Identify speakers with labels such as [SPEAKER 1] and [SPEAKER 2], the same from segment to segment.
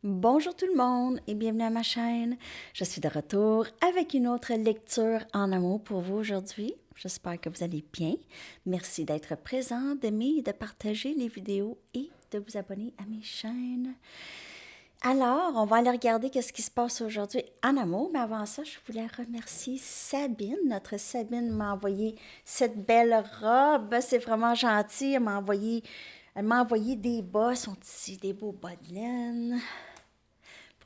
[SPEAKER 1] Bonjour tout le monde et bienvenue à ma chaîne. Je suis de retour avec une autre lecture en amour pour vous aujourd'hui. J'espère que vous allez bien. Merci d'être présent, d'aimer et de partager les vidéos et de vous abonner à mes chaînes. Alors, on va aller regarder qu'est-ce qui se passe aujourd'hui en amour. Mais avant ça, je voulais remercier Sabine. Notre Sabine m'a envoyé cette belle robe. C'est vraiment gentil. Elle m'a envoyé des bas. Sont ici des beaux bas de laine.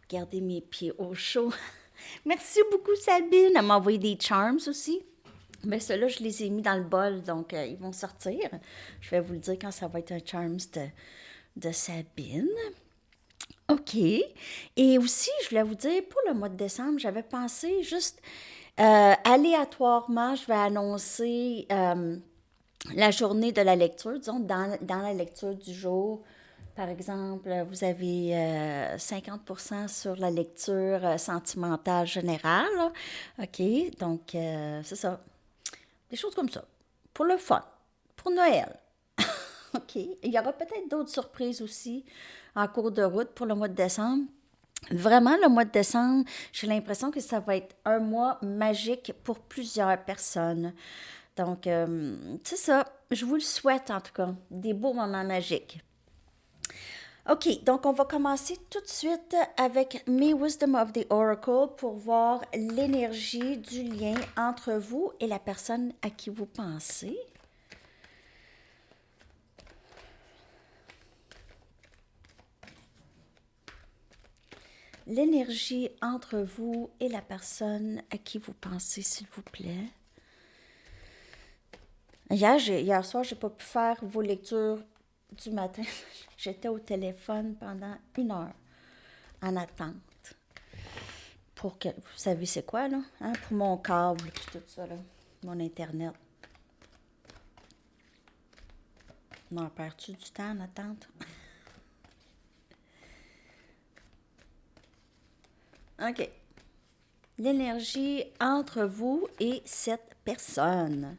[SPEAKER 1] Garder mes pieds au chaud. Merci beaucoup, Sabine. Elle m'a envoyé des charms aussi. Mais ceux-là, je les ai mis dans le bol, donc ils vont sortir. Je vais vous le dire quand ça va être un charms de Sabine. OK. Et aussi, je voulais vous dire, pour le mois de décembre, j'avais pensé juste aléatoirement, je vais annoncer la journée de la lecture, disons, dans la lecture du jour. Par exemple, vous avez 50% sur la lecture sentimentale générale. Là. OK, donc c'est ça. Des choses comme ça. Pour le fun. Pour Noël. OK. Il y aura peut-être d'autres surprises aussi en cours de route pour le mois de décembre. Vraiment, le mois de décembre, j'ai l'impression que ça va être un mois magique pour plusieurs personnes. Donc, c'est ça. Je vous le souhaite en tout cas. Des beaux moments magiques. OK, donc on va commencer tout de suite avec mes Wisdom of the Oracle pour voir l'énergie du lien entre vous et la personne à qui vous pensez. L'énergie entre vous et la personne à qui vous pensez, s'il vous plaît. Hier soir, j'ai pas pu faire vos lectures du matin. J'étais au téléphone pendant 1 heure en attente. Pour que, vous savez c'est quoi, là? Hein? Pour mon câble et tout ça, là. Mon Internet. Non, perds-tu du temps en attente? OK. L'énergie entre vous et cette personne.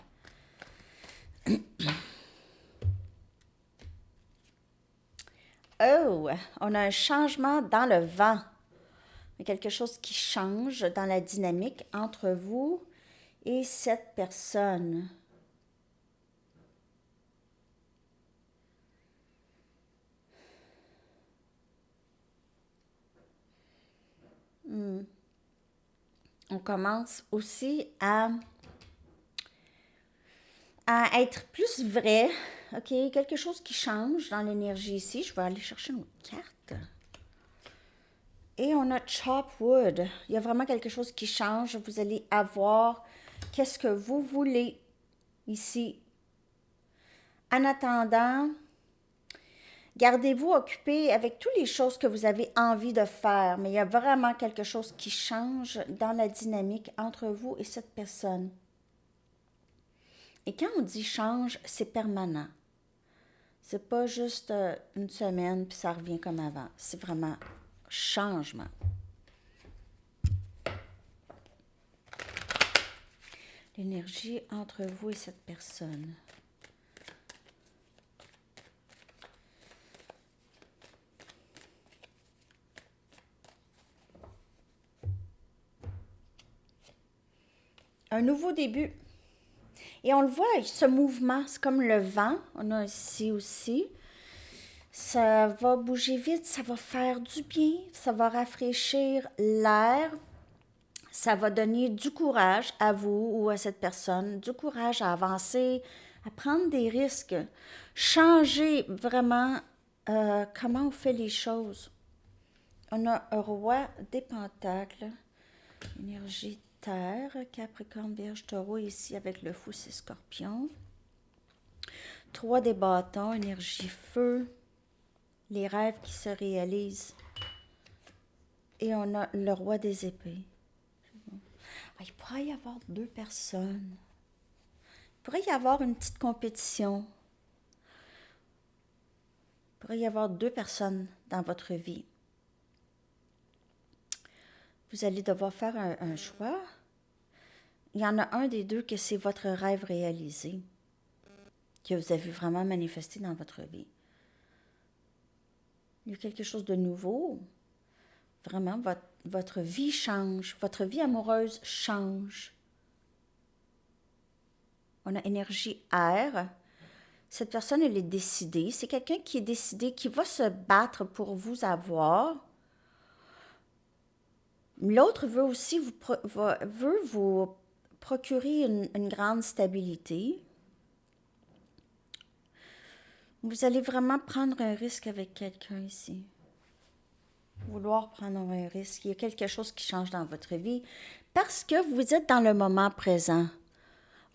[SPEAKER 1] Oh, on a un changement dans le vent. Il y a quelque chose qui change dans la dynamique entre vous et cette personne. On commence aussi à être plus vrai. OK, quelque chose qui change dans l'énergie ici. Je vais aller chercher une autre carte. Et on a Chop Wood. Il y a vraiment quelque chose qui change. Vous allez avoir qu'est-ce que vous voulez ici. En attendant, gardez-vous occupé avec toutes les choses que vous avez envie de faire. Mais il y a vraiment quelque chose qui change dans la dynamique entre vous et cette personne. Et quand on dit change, c'est permanent. C'est pas juste une semaine puis ça revient comme avant. C'est vraiment changement. L'énergie entre vous et cette personne. Un nouveau début. Et on le voit, ce mouvement, c'est comme le vent. On a ici aussi. Ça va bouger vite, ça va faire du bien, ça va rafraîchir l'air. Ça va donner du courage à vous ou à cette personne, du courage à avancer, à prendre des risques, changer vraiment comment on fait les choses. On a un roi des pentacles, énergie terre, Capricorne, Vierge, Taureau ici avec le fou, c'est Scorpion. 3 des bâtons, énergie feu, les rêves qui se réalisent. Et on a le roi des épées. Il pourrait y avoir 2 personnes. Il pourrait y avoir une petite compétition. Il pourrait y avoir 2 personnes dans votre vie. Vous allez devoir faire un choix. Il y en a un des 2 que c'est votre rêve réalisé, que vous avez vraiment manifesté dans votre vie. Il y a quelque chose de nouveau. Vraiment, votre vie change. Votre vie amoureuse change. On a énergie air. Cette personne, elle est décidée. C'est quelqu'un qui est décidé, qui va se battre pour vous avoir. L'autre veut aussi veut vous procurer une grande stabilité. Vous allez vraiment prendre un risque avec quelqu'un ici. Vouloir prendre un risque. Il y a quelque chose qui change dans votre vie parce que vous êtes dans le moment présent.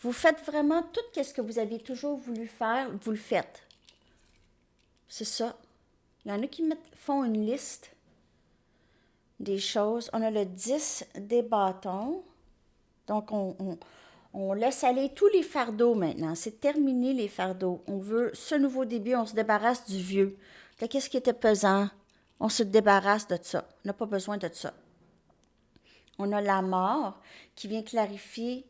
[SPEAKER 1] Vous faites vraiment tout ce que vous avez toujours voulu faire, vous le faites. C'est ça. Il y en a qui font une liste des choses. On a le 10 des bâtons. Donc, on laisse aller tous les fardeaux maintenant. C'est terminé les fardeaux. On veut ce nouveau début, on se débarrasse du vieux. Qu'est-ce qui était pesant? On se débarrasse de ça. On n'a pas besoin de ça. On a la mort qui vient clarifier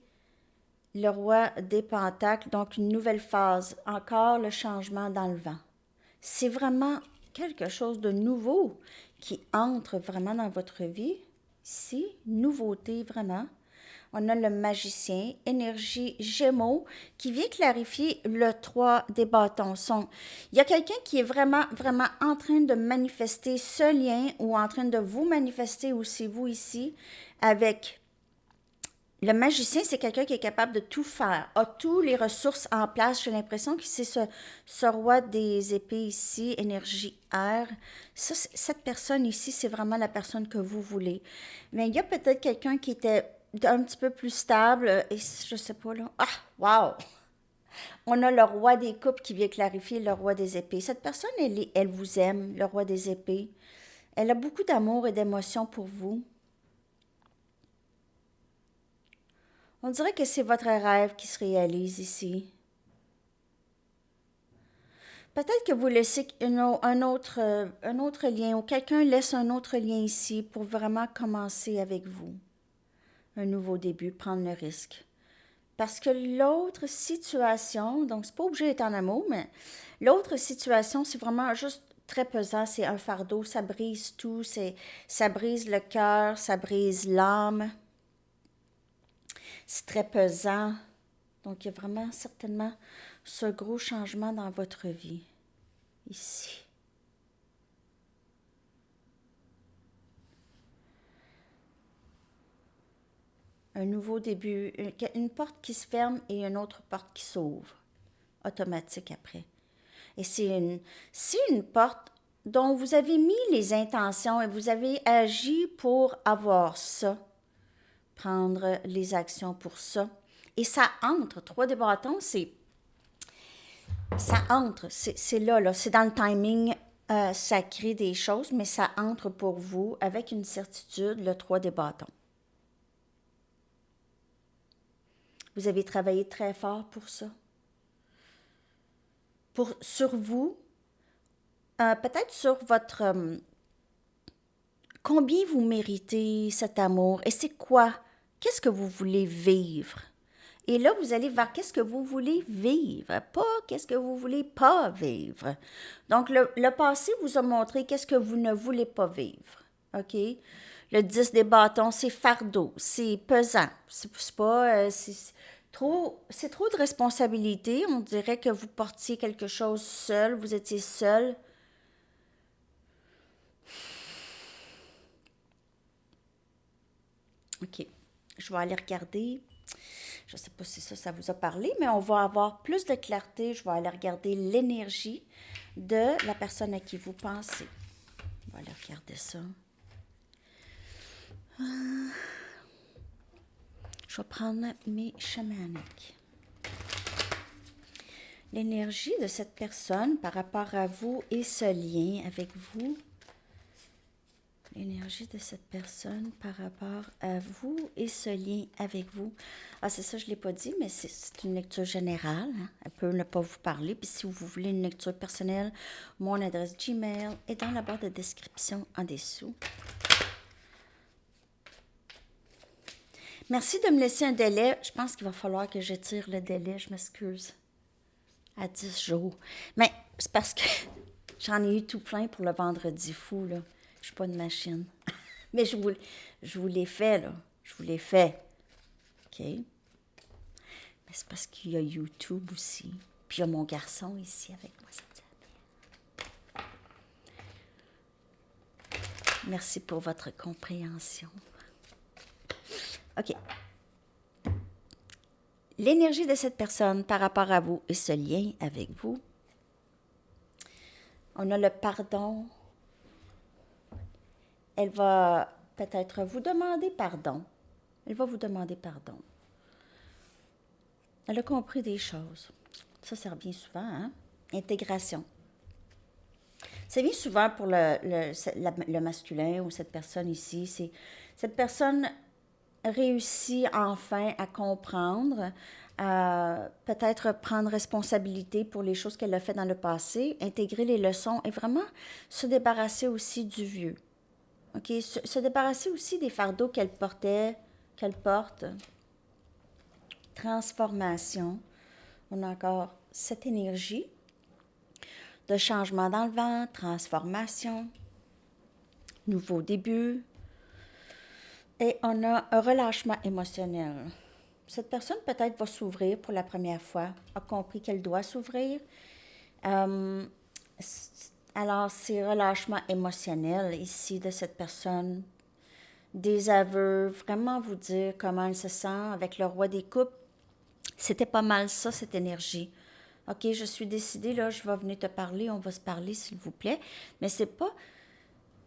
[SPEAKER 1] le roi des pentacles, donc une nouvelle phase. Encore le changement dans le vent. C'est vraiment quelque chose de nouveau qui entre vraiment dans votre vie. Ici, nouveauté vraiment. On a le magicien, énergie Gémeaux, qui vient clarifier le 3 des bâtons. Il y a quelqu'un qui est vraiment, vraiment en train de manifester ce lien ou en train de vous manifester aussi, vous ici, avec le magicien, c'est quelqu'un qui est capable de tout faire, a toutes les ressources en place. J'ai l'impression que c'est ce roi des épées ici, énergie air. Ça, cette personne ici, c'est vraiment la personne que vous voulez. Mais il y a peut-être quelqu'un qui était un petit peu plus stable, et je sais pas là. Ah, wow! On a le roi des coupes qui vient clarifier le roi des épées. Cette personne, elle vous aime, le roi des épées. Elle a beaucoup d'amour et d'émotion pour vous. On dirait que c'est votre rêve qui se réalise ici. Peut-être que vous laissez un autre lien ou quelqu'un laisse un autre lien ici pour vraiment commencer avec vous. Un nouveau début, prendre le risque. Parce que l'autre situation, donc c'est pas obligé d'être en amour, mais l'autre situation, c'est vraiment juste très pesant, c'est un fardeau, ça brise tout, ça brise le cœur, ça brise l'âme. C'est très pesant. Donc, il y a vraiment certainement ce gros changement dans votre vie, ici. Un nouveau début, une porte qui se ferme et une autre porte qui s'ouvre, automatique après. Et c'est une porte dont vous avez mis les intentions et vous avez agi pour avoir ça, prendre les actions pour ça. Et ça entre, 3 des bâtons, ça entre, c'est là, c'est dans le timing sacré des choses, mais ça entre pour vous avec une certitude, le 3 des bâtons. Vous avez travaillé très fort pour ça. Sur vous, peut-être sur votre... combien vous méritez cet amour et c'est quoi? Qu'est-ce que vous voulez vivre? Et là, vous allez vers qu'est-ce que vous voulez vivre, pas qu'est-ce que vous voulez pas vivre. Donc, le passé vous a montré qu'est-ce que vous ne voulez pas vivre. OK? Le 10 des bâtons, c'est fardeau, c'est pesant. C'est pas... c'est trop de responsabilité. On dirait que vous portiez quelque chose seul, vous étiez seul. OK. Je vais aller regarder. Je ne sais pas si ça vous a parlé, mais on va avoir plus de clarté. Je vais aller regarder l'énergie de la personne à qui vous pensez. On va aller regarder ça. Je vais prendre mes chamaniques. L'énergie de cette personne par rapport à vous et ce lien avec vous. L'énergie de cette personne par rapport à vous et ce lien avec vous. Ah, c'est ça, je ne l'ai pas dit, mais c'est une lecture générale. Hein? Elle peut ne pas vous parler. Puis si vous voulez une lecture personnelle, mon adresse Gmail est dans la barre de description en dessous. Merci de me laisser un délai. Je pense qu'il va falloir que j'étire le délai, je m'excuse. À 10 jours. Mais c'est parce que j'en ai eu tout plein pour le vendredi fou, là. Je suis pas une machine. Mais je vous l'ai fait, là. Je vous l'ai fait. OK? Mais c'est parce qu'il y a YouTube aussi. Puis il y a mon garçon ici avec moi cette semaine. Merci pour votre compréhension. OK. L'énergie de cette personne par rapport à vous et ce lien avec vous. On a le pardon. Elle va peut-être vous demander pardon. Elle va vous demander pardon. Elle a compris des choses. Ça revient souvent, hein? Intégration. Ça vient souvent pour le masculin ou cette personne ici. C'est cette personne réussit enfin à comprendre, à peut-être prendre responsabilité pour les choses qu'elle a fait dans le passé, intégrer les leçons et vraiment se débarrasser aussi du vieux. OK? Se débarrasser aussi des fardeaux qu'elle porte. Transformation. On a encore cette énergie de changement dans le vent, transformation, nouveau début. Et on a un relâchement émotionnel. Cette personne peut-être va s'ouvrir pour la première fois, a compris qu'elle doit s'ouvrir. Alors, c'est relâchement émotionnel ici de cette personne. Des aveux, vraiment vous dire comment elle se sent avec le roi des coupes. C'était pas mal ça, cette énergie. OK, je suis décidée, là, je vais venir te parler, on va se parler, s'il vous plaît. Mais c'est pas,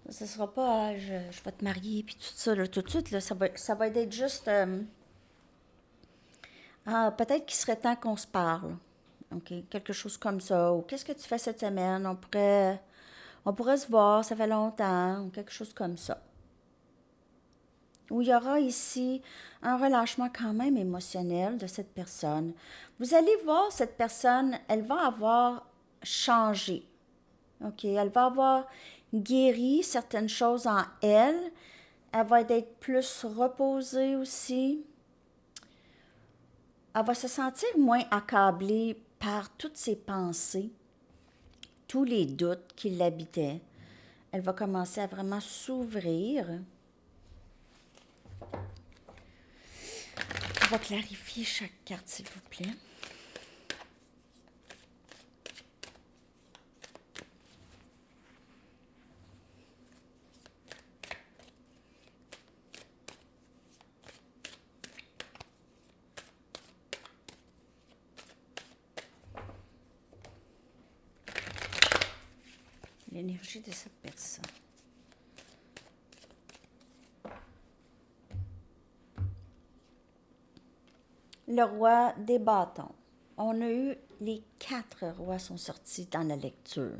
[SPEAKER 1] ce sera pas, je vais te marier, puis tout ça, là, tout de suite, là, ça va être juste, peut-être qu'il serait temps qu'on se parle. OK, quelque chose comme ça. Ou qu'est-ce que tu fais cette semaine? On pourrait se voir, ça fait longtemps, ou quelque chose comme ça. Où il y aura ici un relâchement quand même émotionnel de cette personne. Vous allez voir, cette personne, elle va avoir changé. OK? Elle va avoir guéri certaines choses en elle. Elle va être plus reposée aussi. Elle va se sentir moins accablée par toutes ses pensées, tous les doutes qui l'habitaient. Elle va commencer à vraiment s'ouvrir. On va clarifier chaque carte, s'il vous plaît. L'énergie de cette personne. Le roi des bâtons. On a eu les 4 rois sont sortis dans la lecture.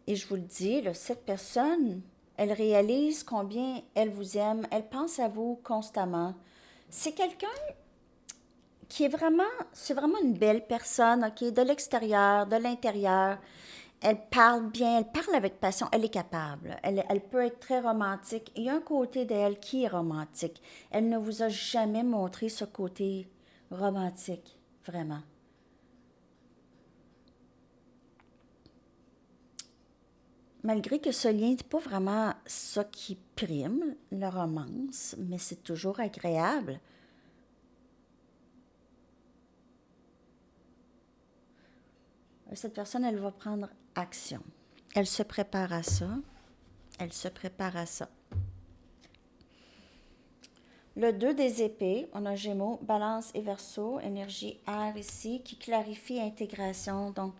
[SPEAKER 1] Et je vous le dis, là, cette personne, elle réalise combien elle vous aime, elle pense à vous constamment. C'est quelqu'un qui est vraiment, c'est vraiment une belle personne, OK, de l'extérieur, de l'intérieur. Elle parle bien, elle parle avec passion, elle est capable. Elle peut être très romantique. Il y a un côté d'elle qui est romantique. Elle ne vous a jamais montré ce côté romantique, vraiment. Malgré que ce lien n'est pas vraiment ça qui prime, la romance, mais c'est toujours agréable. Cette personne, elle va prendre action. Elle se prépare à ça. Elle se prépare à ça. Le 2 des épées, on a Gémeaux, Balance et Verseau, énergie air ici, qui clarifie intégration. Donc,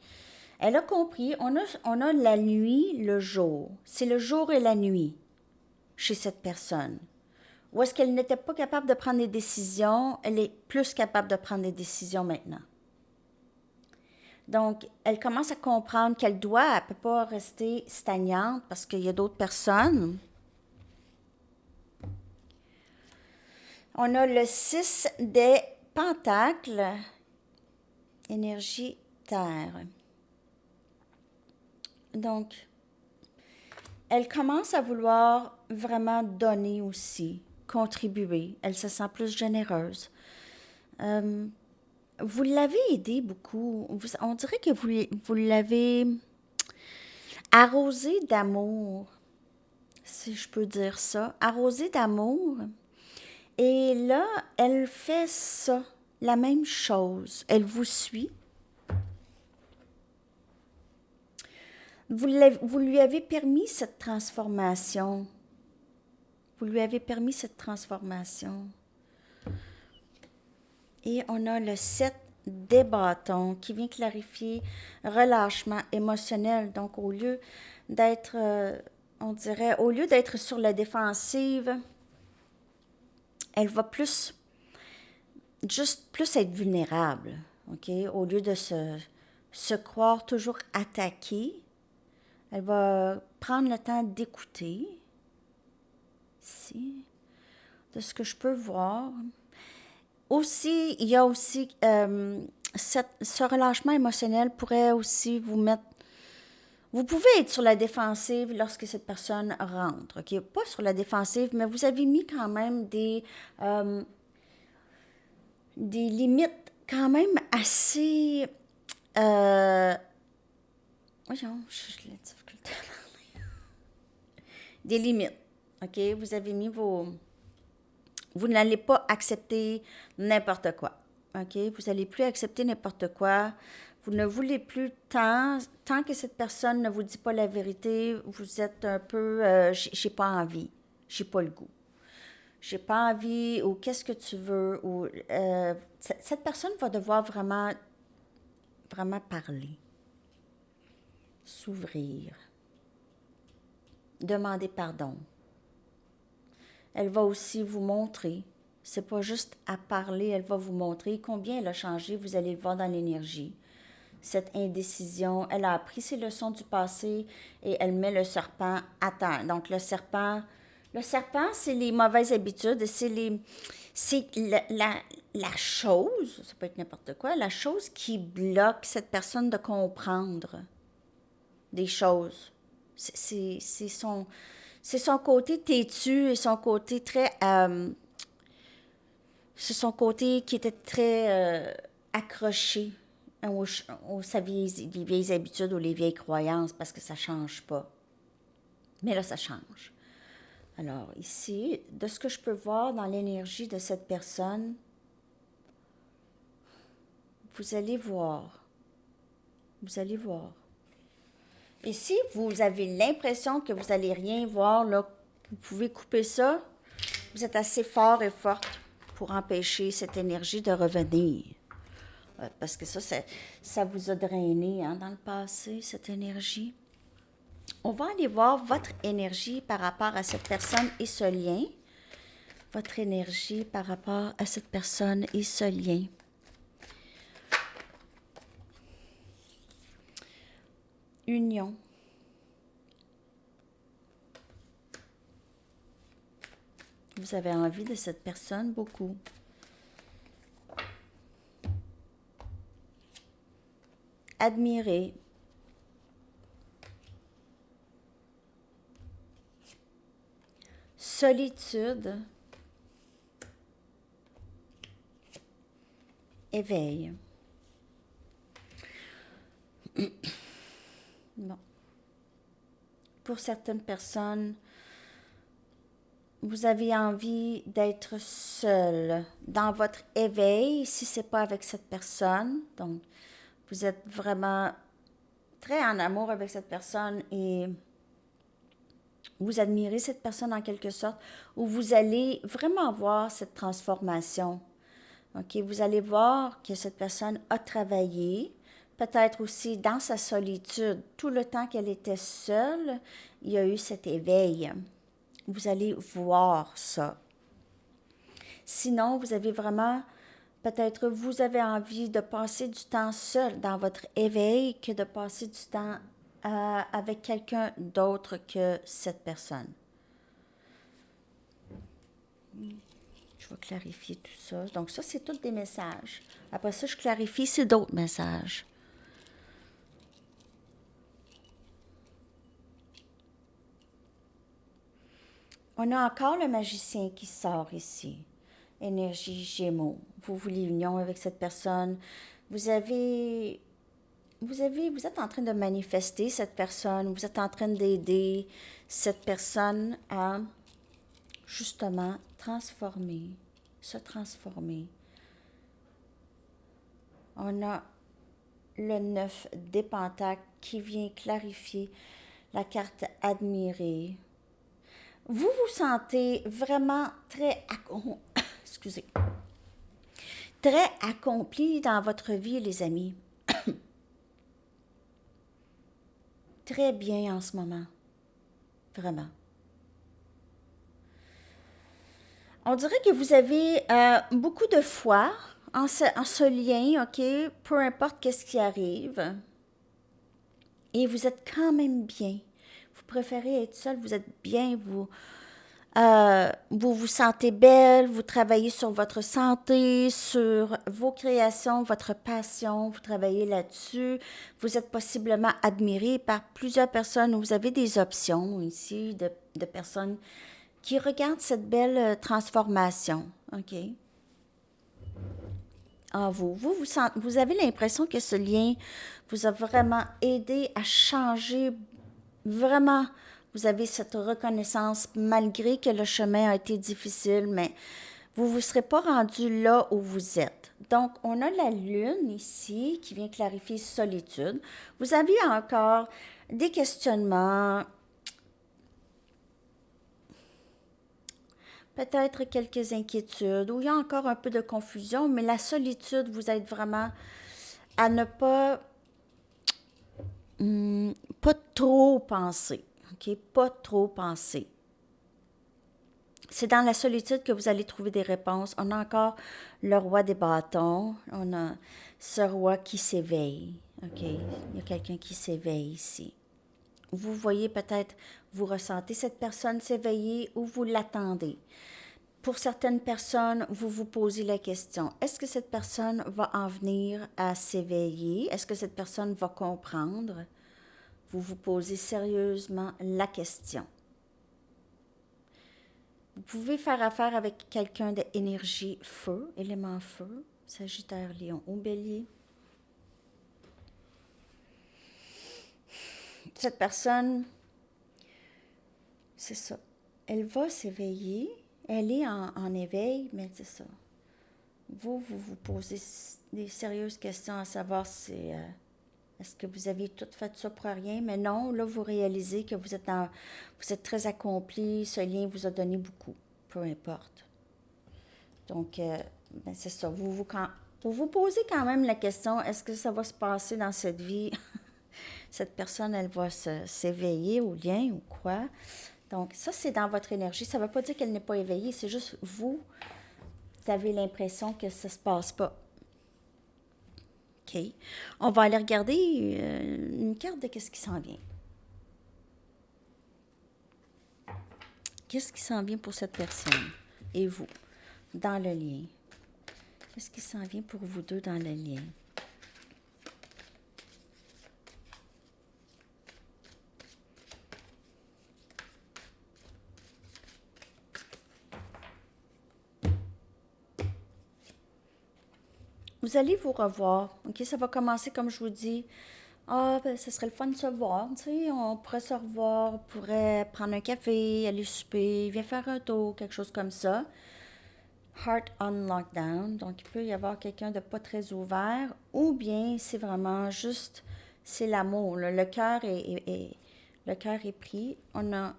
[SPEAKER 1] elle a compris, on a la nuit, le jour. C'est le jour et la nuit chez cette personne. Ou est-ce qu'elle n'était pas capable de prendre des décisions? Elle est plus capable de prendre des décisions maintenant. Donc, elle commence à comprendre qu'elle ne peut pas rester stagnante parce qu'il y a d'autres personnes. On a le 6 des pentacles, énergie terre. Donc, elle commence à vouloir vraiment donner aussi, contribuer. Elle se sent plus généreuse. Vous l'avez aidé beaucoup. On dirait que vous l'avez arrosé d'amour. si je peux dire ça, arrosé d'amour. Et là, elle fait ça, la même chose. Elle vous suit. Vous lui avez permis cette transformation. Vous lui avez permis cette transformation. Et on a le 7 des bâtons qui vient clarifier relâchement émotionnel. Donc, au lieu d'être, on dirait, au lieu d'être sur la défensive, elle va plus être vulnérable, OK? Au lieu de se croire toujours attaquée, elle va prendre le temps d'écouter, ici, de ce que je peux voir. Aussi, il y a aussi, ce relâchement émotionnel pourrait aussi vous mettre. Vous pouvez être sur la défensive lorsque cette personne rentre, OK? Pas sur la défensive, mais vous avez mis quand même des limites quand même assez. Voyons, j'ai la difficulté à parler. Des limites, OK? Vous avez mis vos. Vous n'allez pas accepter n'importe quoi, OK? Vous n'allez plus accepter n'importe quoi. Vous ne voulez plus tant que cette personne ne vous dit pas la vérité, vous êtes un peu, j'ai pas envie, j'ai pas le goût. J'ai pas envie, ou qu'est-ce que tu veux, ou cette personne va devoir vraiment parler, s'ouvrir, demander pardon. Elle va aussi vous montrer, c'est pas juste à parler, elle va vous montrer combien elle a changé, vous allez le voir dans l'énergie. Cette indécision, elle a appris ses leçons du passé et elle met le serpent à terre. Donc le serpent, c'est les mauvaises habitudes, c'est la chose, ça peut être n'importe quoi, la chose qui bloque cette personne de comprendre des choses. C'est son côté têtu et son côté très, c'est son côté qui était très accroché aux les vieilles habitudes ou les vieilles croyances parce que ça ne change pas. Mais là, ça change. Alors, ici, de ce que je peux voir dans l'énergie de cette personne, vous allez voir. Vous allez voir. Et si vous avez l'impression que vous n'allez rien voir, là, vous pouvez couper ça. Vous êtes assez fort et forte pour empêcher cette énergie de revenir. Parce que ça vous a drainé dans le passé, cette énergie. On va aller voir votre énergie par rapport à cette personne et ce lien. Votre énergie par rapport à cette personne et ce lien. Union. Vous avez envie de cette personne beaucoup. Admirer. Solitude. Éveil. Bon. Pour certaines personnes, vous avez envie d'être seul dans votre éveil, si ce n'est pas avec cette personne. Donc, vous êtes vraiment très en amour avec cette personne et vous admirez cette personne en quelque sorte, où vous allez vraiment voir cette transformation. OK? Vous allez voir que cette personne a travaillé, peut-être aussi dans sa solitude. Tout le temps qu'elle était seule, il y a eu cet éveil. Vous allez voir ça. Sinon, vous avez vraiment, peut-être vous avez envie de passer du temps seul dans votre éveil que de passer du temps avec quelqu'un d'autre que cette personne. Je vais clarifier tout ça. Donc ça, c'est tous des messages. Après ça, je clarifie, c'est d'autres messages. On a encore le magicien qui sort ici. Énergie Gémeaux. Vous voulez union avec cette personne. Vous avez vous êtes en train de manifester cette personne, vous êtes en train d'aider cette personne à justement se transformer. On a le 9 des pentacles qui vient clarifier la carte admirée. Vous vous sentez vraiment excusez, très accompli dans votre vie, les amis. Très bien en ce moment. Vraiment. On dirait que vous avez beaucoup de foi en ce lien, OK? Peu importe qu'est-ce qui arrive. Et vous êtes quand même bien. Vous préférez être seul, vous êtes bien, vous vous sentez belle, vous travaillez sur votre santé, sur vos créations, votre passion, vous travaillez là-dessus. Vous êtes possiblement admiré par plusieurs personnes. Vous avez des options ici de personnes qui regardent cette belle transformation. OK? En vous. Vous avez l'impression que ce lien vous a vraiment aidé à changer vraiment. Vous avez cette reconnaissance malgré que le chemin a été difficile, mais vous ne vous serez pas rendu là où vous êtes. Donc, on a la lune ici qui vient clarifier solitude. Vous avez encore des questionnements, peut-être quelques inquiétudes, ou il y a encore un peu de confusion, mais la solitude, vous êtes vraiment à ne pas trop penser. OK? Pas trop penser. C'est dans la solitude que vous allez trouver des réponses. On a encore le roi des bâtons. On a ce roi qui s'éveille. OK? Il y a quelqu'un qui s'éveille ici. Vous voyez peut-être, vous ressentez cette personne s'éveiller ou vous l'attendez. Pour certaines personnes, vous vous posez la question, est-ce que cette personne va en venir à s'éveiller? Est-ce que cette personne va comprendre? Vous vous posez sérieusement la question. Vous pouvez faire affaire avec quelqu'un d'énergie feu, élément feu, Sagittaire, Lion ou Bélier. Cette personne, c'est ça, elle va s'éveiller, elle est en éveil, mais c'est ça. Vous vous posez des sérieuses questions à savoir si est-ce que vous avez tout fait ça pour rien, mais non, là vous réalisez que vous êtes très accompli, ce lien vous a donné beaucoup, peu importe. Donc, ben c'est ça, vous vous posez quand même la question, est-ce que ça va se passer dans cette vie? Cette personne, elle va s'éveiller au lien ou quoi? Donc, ça, c'est dans votre énergie. Ça ne veut pas dire qu'elle n'est pas éveillée, c'est juste vous avez l'impression que ça ne se passe pas. OK. On va aller regarder une carte de qu'est-ce qui s'en vient. Qu'est-ce qui s'en vient pour cette personne et vous, dans le lien? Qu'est-ce qui s'en vient pour vous deux dans le lien? Vous allez vous revoir, OK? Ça va commencer, comme je vous dis, ben, ça serait le fun de se voir, tu sais, on pourrait se revoir, on pourrait prendre un café, aller souper, viens faire un tour, quelque chose comme ça. Heart on lockdown, donc il peut y avoir quelqu'un de pas très ouvert, ou bien c'est vraiment juste, c'est l'amour, là. Le cœur est pris. On a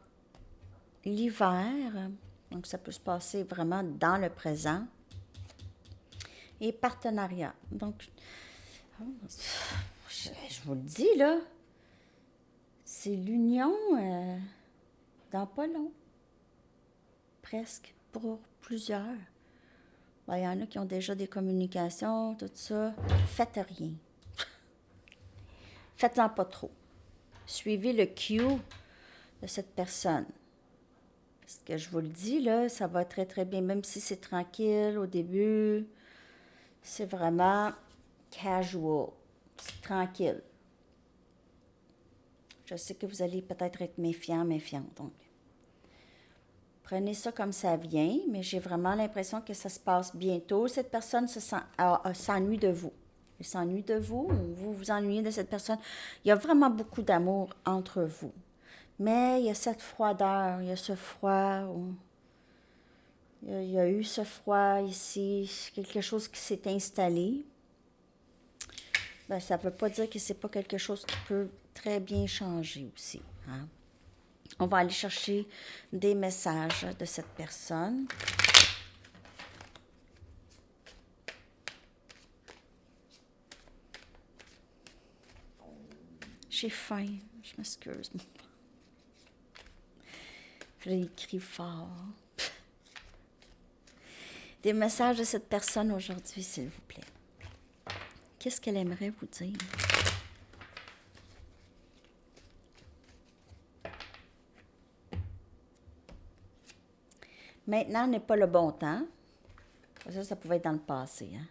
[SPEAKER 1] l'hiver, donc ça peut se passer vraiment dans le présent. Et partenariat. Donc, je vous le dis, là, c'est l'union dans pas long. Presque, pour plusieurs. Ben, il y en a qui ont déjà des communications, tout ça. Faites rien. Faites-en pas trop. Suivez le cue de cette personne. Parce que je vous le dis, là, ça va très, très bien. Même si c'est tranquille au début, c'est vraiment casual. C'est tranquille. Je sais que vous allez peut-être être méfiant. Donc, prenez ça comme ça vient, mais j'ai vraiment l'impression que ça se passe bientôt. Cette personne s'ennuie de vous. Il s'ennuie de vous ou vous vous ennuyez de cette personne. Il y a vraiment beaucoup d'amour entre vous. Mais il y a cette froideur, il y a ce froid. Il y a eu ce froid ici, quelque chose qui s'est installé. Ben, ça ne veut pas dire que ce n'est pas quelque chose qui peut très bien changer aussi. Hein? On va aller chercher des messages de cette personne. J'ai faim, je m'excuse. J'ai écrit fort. Des messages de cette personne aujourd'hui, s'il vous plaît. Qu'est-ce qu'elle aimerait vous dire? Maintenant n'est pas le bon temps. Ça pouvait être dans le passé. Hein?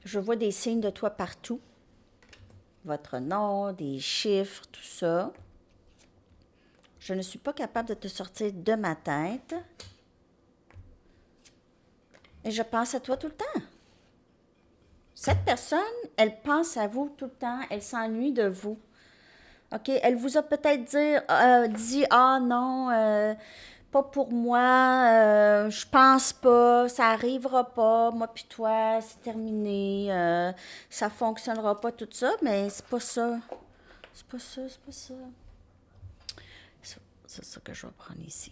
[SPEAKER 1] Je vois des signes de toi partout. Votre nom, des chiffres, tout ça. Je ne suis pas capable de te sortir de ma tête. Et je pense à toi tout le temps. Cette personne, elle pense à vous tout le temps. Elle s'ennuie de vous. OK? Elle vous a peut-être dit, ah non, pas pour moi, je pense pas, ça arrivera pas, moi puis toi, c'est terminé, ça fonctionnera pas, tout ça, mais c'est pas ça. C'est pas ça, c'est pas ça. C'est ça que je vais prendre ici.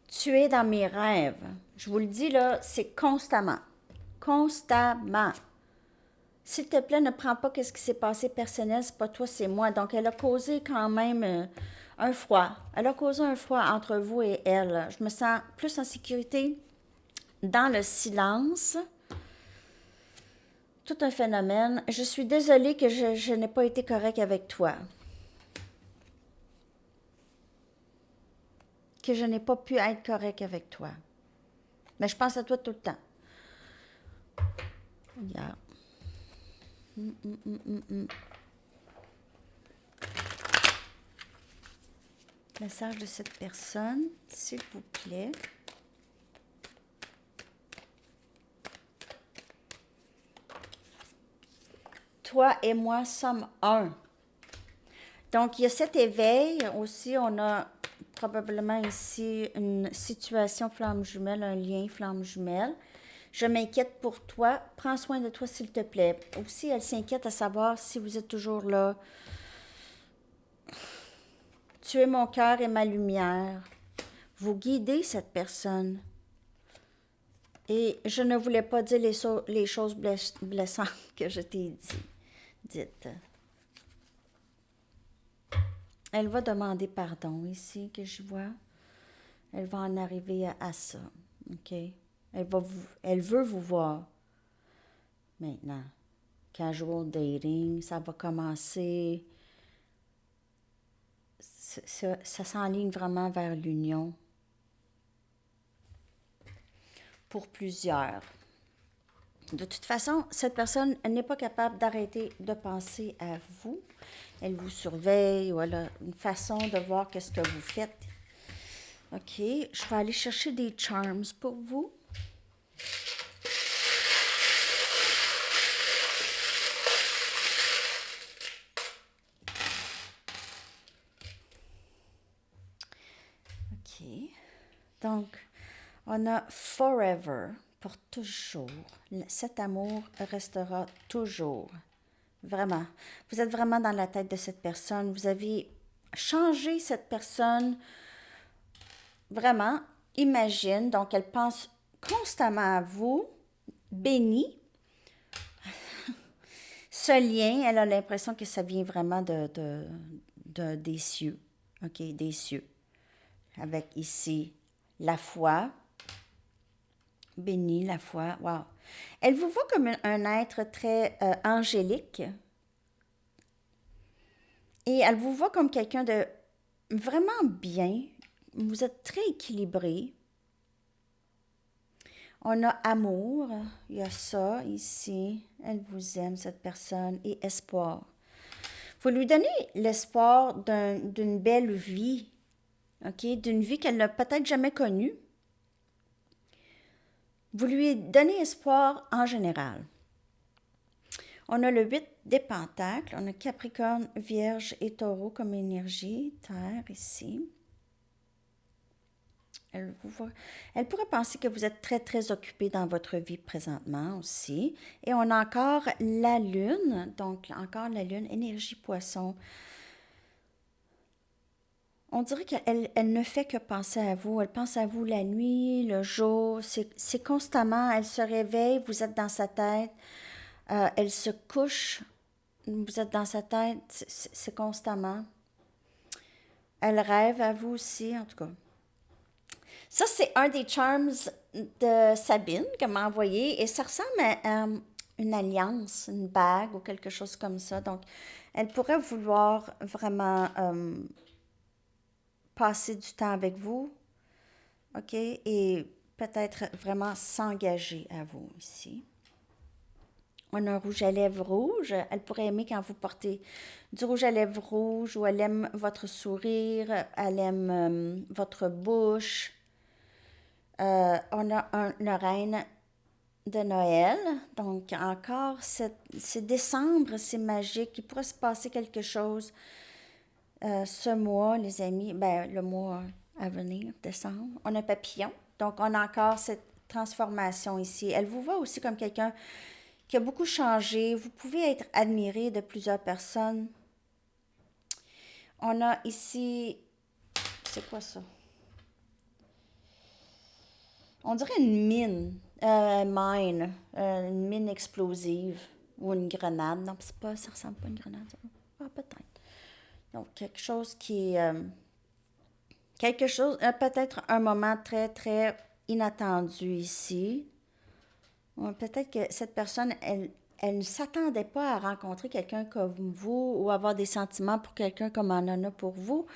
[SPEAKER 1] Tu es dans mes rêves. Je vous le dis là, c'est constamment. Constamment. S'il te plaît, ne prends pas ce qui s'est passé personnel, c'est pas toi, c'est moi. Donc, elle a causé quand même un froid. Elle a causé un froid entre vous et elle. Je me sens plus en sécurité dans le silence. Tout un phénomène. Je suis désolée que je n'ai pas été correcte avec toi. Que je n'ai pas pu être correcte avec toi. Mais je pense à toi tout le temps. Regarde. Message de cette personne, s'il vous plaît. Toi et moi sommes un. Donc, il y a cet éveil. Aussi, on a probablement ici une situation flamme jumelle, un lien flamme jumelle. Je m'inquiète pour toi. Prends soin de toi, s'il te plaît. Aussi, elle s'inquiète à savoir si vous êtes toujours là. Tu es mon cœur et ma lumière. Vous guidez cette personne. Et je ne voulais pas dire les choses blessantes que je t'ai dites. Elle va demander pardon ici, que je vois. Elle va en arriver à ça. OK? Elle veut vous voir. Maintenant, casual dating, ça va commencer. Ça s'enligne vraiment vers l'union. Pour plusieurs. De toute façon, cette personne n'est pas capable d'arrêter de penser à vous. Elle vous surveille ou elle a une façon de voir qu'est-ce que vous faites. OK, je vais aller chercher des charms pour vous. OK. Donc, on a forever, pour toujours. Cet amour restera toujours. Vraiment. Vous êtes vraiment dans la tête de cette personne. Vous avez changé cette personne. Vraiment. Imagine. Donc, elle pense constamment à vous. Bénie. Ce lien, elle a l'impression que ça vient vraiment des cieux. OK, des cieux. Avec ici la foi. Bénie, la foi. Wow. Elle vous voit comme un être très angélique. Et elle vous voit comme quelqu'un de vraiment bien. vous êtes très équilibré. On a amour, il y a ça ici. Elle vous aime, cette personne, et espoir. Vous lui donnez l'espoir d'une belle vie, OK? D'une vie qu'elle n'a peut-être jamais connue. Vous lui donnez espoir en général. On a le 8 des pentacles, on a Capricorne, Vierge et Taureau comme énergie, Terre ici. Elle pourrait penser que vous êtes très, très occupé dans votre vie présentement aussi. Et on a encore la Lune, donc encore la Lune, énergie Poisson. On dirait qu'elle ne fait que penser à vous. Elle pense à vous la nuit, le jour. C'est constamment, elle se réveille, vous êtes dans sa tête. Elle se couche, vous êtes dans sa tête. C'est constamment. Elle rêve à vous aussi, en tout cas. Ça, c'est un des charms de Sabine qu'elle m'a envoyé et ça ressemble à une alliance, une bague ou quelque chose comme ça. Donc, elle pourrait vouloir vraiment passer du temps avec vous, OK, et peut-être vraiment s'engager à vous ici. On a un rouge à lèvres rouge. Elle pourrait aimer quand vous portez du rouge à lèvres rouge ou elle aime votre sourire, elle aime votre bouche. On a une reine de Noël, donc encore, c'est décembre, c'est magique, il pourrait se passer quelque chose ce mois, les amis, ben le mois à venir, décembre. On a papillon, donc on a encore cette transformation ici. Elle vous voit aussi comme quelqu'un qui a beaucoup changé, vous pouvez être admiré de plusieurs personnes. On a ici, c'est quoi ça? On dirait une mine, une mine explosive ou une grenade. Non, c'est pas, ça ressemble pas à une grenade. Ah, peut-être. Donc, quelque chose, peut-être un moment très, très inattendu ici. Peut-être que cette personne, elle ne s'attendait pas à rencontrer quelqu'un comme vous ou avoir des sentiments pour quelqu'un comme on en a pour vous.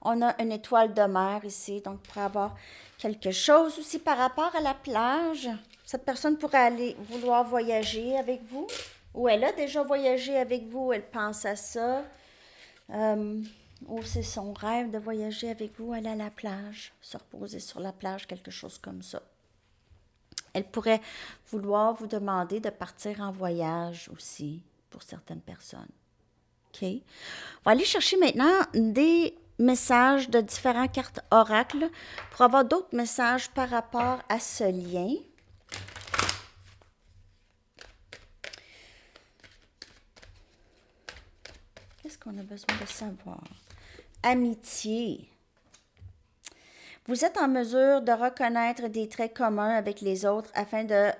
[SPEAKER 1] On a une étoile de mer ici, donc pour avoir quelque chose aussi par rapport à la plage. Cette personne pourrait aller vouloir voyager avec vous ou elle a déjà voyagé avec vous, elle pense à ça. Ou c'est son rêve de voyager avec vous, aller à la plage, se reposer sur la plage, quelque chose comme ça. Elle pourrait vouloir vous demander de partir en voyage aussi pour certaines personnes. OK? On va aller chercher maintenant des messages de différentes cartes oracles pour avoir d'autres messages par rapport à ce lien. Qu'est-ce qu'on a besoin de savoir? Amitié. Vous êtes en mesure de reconnaître des traits communs avec les autres afin de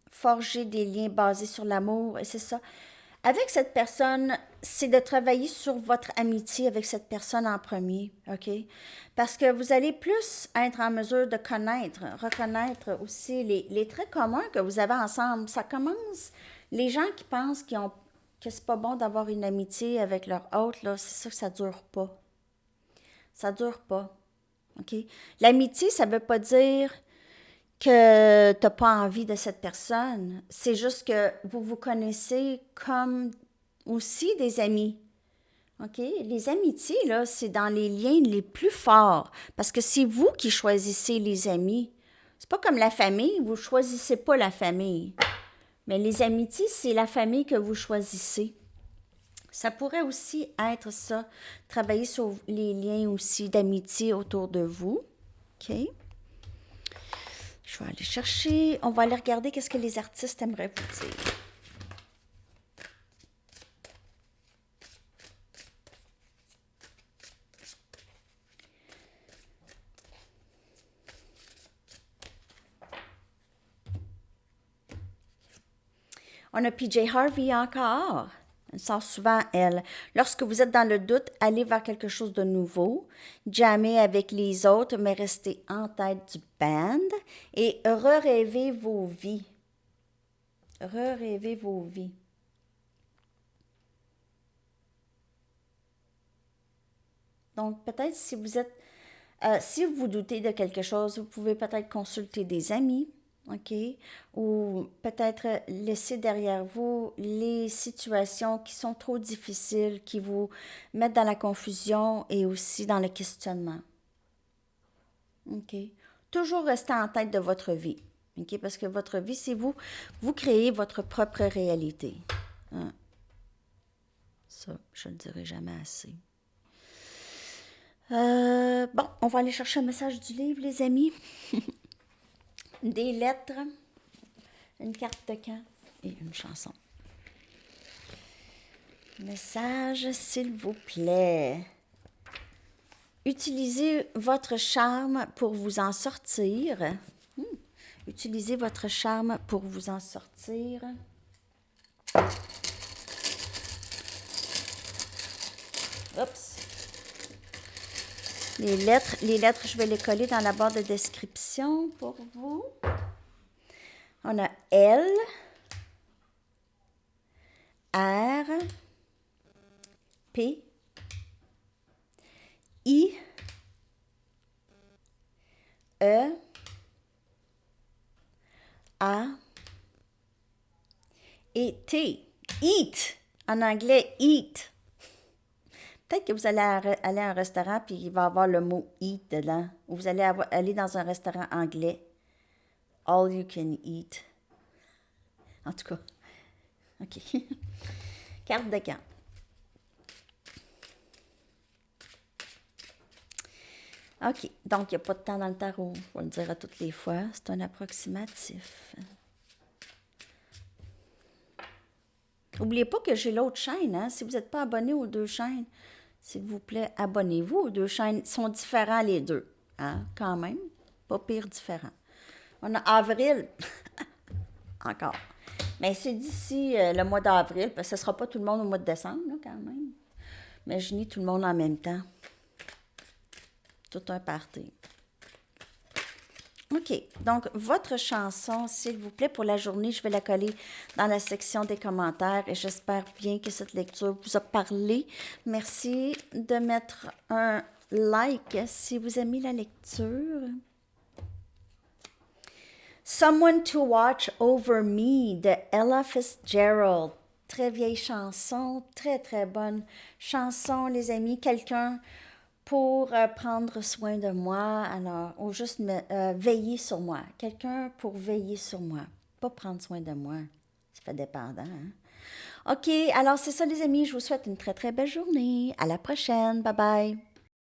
[SPEAKER 1] forger des liens basés sur l'amour. Et c'est ça. Avec cette personne, c'est de travailler sur votre amitié avec cette personne en premier, OK? Parce que vous allez plus être en mesure de reconnaître aussi les traits communs que vous avez ensemble. Ça commence, les gens qui pensent que c'est pas bon d'avoir une amitié avec leur hôte, là, c'est ça que ça dure pas. Ça dure pas. OK? L'amitié, ça ne veut pas dire que tu n'as pas envie de cette personne. C'est juste que vous vous connaissez comme aussi des amis. OK? Les amitiés, là, c'est dans les liens les plus forts. Parce que c'est vous qui choisissez les amis. C'est pas comme la famille, vous ne choisissez pas la famille. Mais les amitiés, c'est la famille que vous choisissez. Ça pourrait aussi être ça, travailler sur les liens aussi d'amitié autour de vous. OK? Je vais aller chercher, on va aller regarder qu'est-ce que les artistes aimeraient vous dire. On a PJ Harvey encore. Elle sort souvent, elle. Lorsque vous êtes dans le doute, allez vers quelque chose de nouveau. Jamais avec les autres, mais restez en tête du band et re-rêvez vos vies. Re-rêvez vos vies. Donc, peut-être si vous êtes Si vous doutez de quelque chose, vous pouvez peut-être consulter des amis, OK? Ou peut-être laisser derrière vous les situations qui sont trop difficiles, qui vous mettent dans la confusion et aussi dans le questionnement. OK? Toujours rester en tête de votre vie. OK? Parce que votre vie, c'est vous. Vous créez votre propre réalité. Hein? Ça, je ne le dirai jamais assez. Bon, on va aller chercher un message du livre, les amis. Des lettres, une carte de camp et une chanson. Message, s'il vous plaît. Utilisez votre charme pour vous en sortir. Utilisez votre charme pour vous en sortir. Oups. Les lettres, je vais les coller dans la barre de description pour vous. On a L, R, P, I, E, A et T. Eat. En anglais, eat. Peut-être que vous allez aller à un restaurant puis il va y avoir le mot eat dedans. Ou vous allez aller dans un restaurant anglais. All you can eat. En tout cas. OK. Carte de camp. OK. Donc, il n'y a pas de temps dans le tarot. Je vais le dire à toutes les fois. C'est un approximatif. N'oubliez pas que j'ai l'autre chaîne. Hein? Si vous n'êtes pas abonné aux deux chaînes, s'il vous plaît, abonnez-vous aux deux chaînes. Ils sont différents les deux. Hein? Quand même. Pas pire différents. On a avril. Encore. Mais c'est d'ici le mois d'avril, parce que ce ne sera pas tout le monde au mois de décembre, là, quand même. Imaginez tout le monde en même temps. Tout un party. OK. Donc, votre chanson, s'il vous plaît, pour la journée, je vais la coller dans la section des commentaires et j'espère bien que cette lecture vous a parlé. Merci de mettre un like si vous aimez la lecture. Someone to Watch Over Me de Ella Fitzgerald. Très vieille chanson, très très bonne chanson, les amis. Quelqu'un pour prendre soin de moi, alors, ou juste veiller sur moi. Quelqu'un pour veiller sur moi, pas prendre soin de moi. Ça fait dépendant, hein? OK, alors c'est ça les amis, je vous souhaite une très très belle journée. À la prochaine, bye bye.